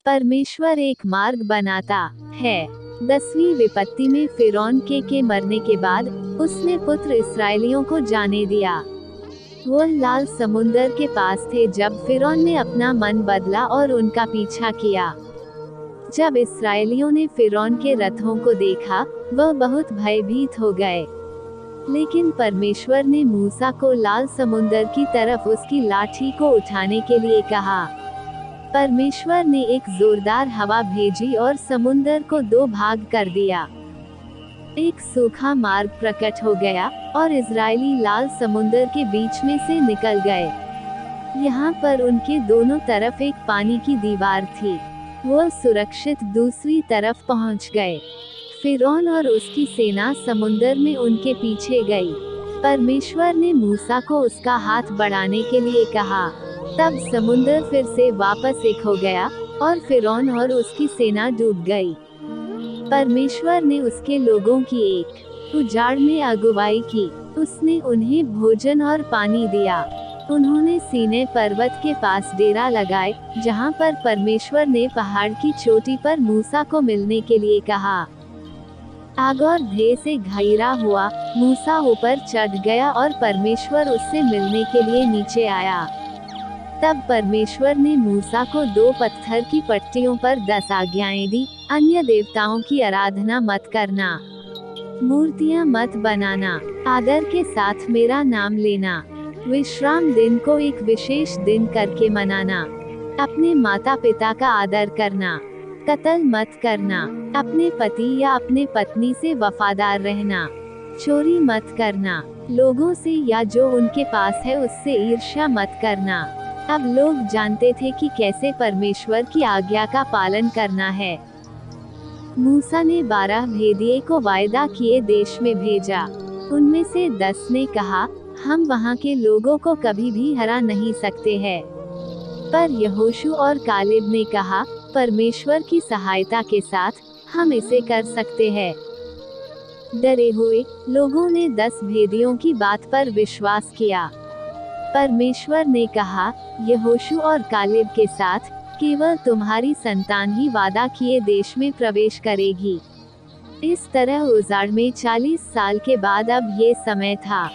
परमेश्वर एक मार्ग बनाता है। 10वीं विपत्ति में फिरौन के मरने के बाद उसने पुत्र इस्राएलियों को जाने दिया। वो लाल समुंदर के पास थे जब फिरौन ने अपना मन बदला और उनका पीछा किया। जब इस्राएलियों ने फिरौन के रथों को देखा, वह बहुत भयभीत हो गए। लेकिन परमेश्वर ने मूसा को लाल समुंदर की तरफ उसकी लाठी को उठाने के लिए कहा। परमेश्वर ने एक जोरदार हवा भेजी और समुंदर को 2 भाग कर दिया। एक सूखा मार्ग प्रकट हो गया और इजरायली लाल समुंदर के बीच में से निकल गए। यहाँ पर उनके दोनों तरफ एक पानी की दीवार थी। वो सुरक्षित दूसरी तरफ पहुँच गए। फिरौन और उसकी सेना समुंदर में उनके पीछे गई। परमेश्वर ने मूसा को उसका हाथ बढ़ाने के लिए कहा। तब समुंदर फिर से वापस एक हो गया और फिरौन और उसकी सेना डूब गई। परमेश्वर ने उसके लोगों की एक उजाड़ में अगुवाई की। उसने उन्हें भोजन और पानी दिया। उन्होंने सीनै पर्वत के पास डेरा लगाए, जहां पर परमेश्वर ने पहाड़ की चोटी पर मूसा को मिलने के लिए कहा। आग और भय से घिरा हुआ मूसा ऊपर चढ़ गया और परमेश्वर उससे मिलने के लिए नीचे आया। तब परमेश्वर ने मूसा को 2 पत्थर की पट्टियों पर 10 आज्ञाएं दी। अन्य देवताओं की आराधना मत करना, मूर्तियां मत बनाना, आदर के साथ मेरा नाम लेना, विश्राम दिन को एक विशेष दिन करके मनाना, अपने माता पिता का आदर करना, कत्ल मत करना, अपने पति या अपने पत्नी से वफादार रहना, चोरी मत करना, लोगों से या जो उनके पास है उससे ईर्ष्या मत करना। अब लोग जानते थे कि कैसे परमेश्वर की आज्ञा का पालन करना है। मूसा ने 12 भेदिए को वायदा किए देश में भेजा। उनमें से 10 ने कहा, हम वहाँ के लोगों को कभी भी हरा नहीं सकते हैं। पर यहोशू और कालेब ने कहा, परमेश्वर की सहायता के साथ हम इसे कर सकते हैं। डरे हुए लोगों ने 10 भेदियों की बात पर विश्वास किया। परमेश्वर ने कहा, यहोशू और कालेब के साथ केवल तुम्हारी संतान ही वादा किए देश में प्रवेश करेगी। इस तरह उजाड़ में 40 साल के बाद अब ये समय था।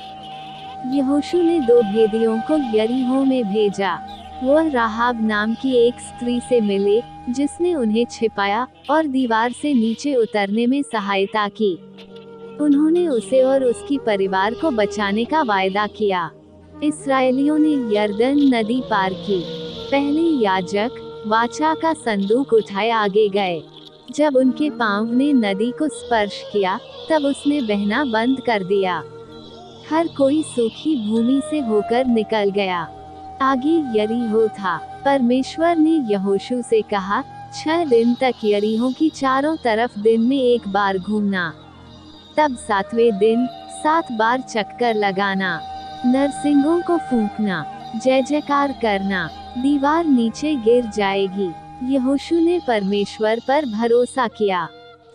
यहोशू ने 2 भेदियों को यरीहो में भेजा। वह राहाब नाम की एक स्त्री से मिले, जिसने उन्हें छिपाया और दीवार से नीचे उतरने में सहायता की। उन्होंने उसे और उसकी परिवार को बचाने का वायदा किया। इस्राएलियों ने यरदन नदी पार की। पहले याजक वाचा का संदूक उठाए आगे गए। जब उनके पांव ने नदी को स्पर्श किया, तब उसने बहना बंद कर दिया। हर कोई सूखी भूमि से होकर निकल गया। आगे यरीहो था। परमेश्वर ने यहोशू से कहा, 6 दिन तक यरीहो की चारों तरफ दिन में एक बार घूमना। तब 7वें दिन 7 बार चक्कर लगाना, नरसिंगों को फूंकना, जय जयकार करना, दीवार नीचे गिर जाएगी। यहोशू ने परमेश्वर पर भरोसा किया।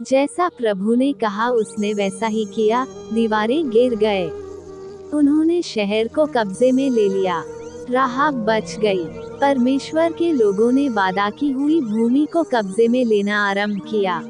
जैसा प्रभु ने कहा उसने वैसा ही किया। दीवारें गिर गए। उन्होंने शहर को कब्जे में ले लिया। राहाब बच गई। परमेश्वर के लोगों ने वादा की हुई भूमि को कब्जे में लेना आरंभ किया।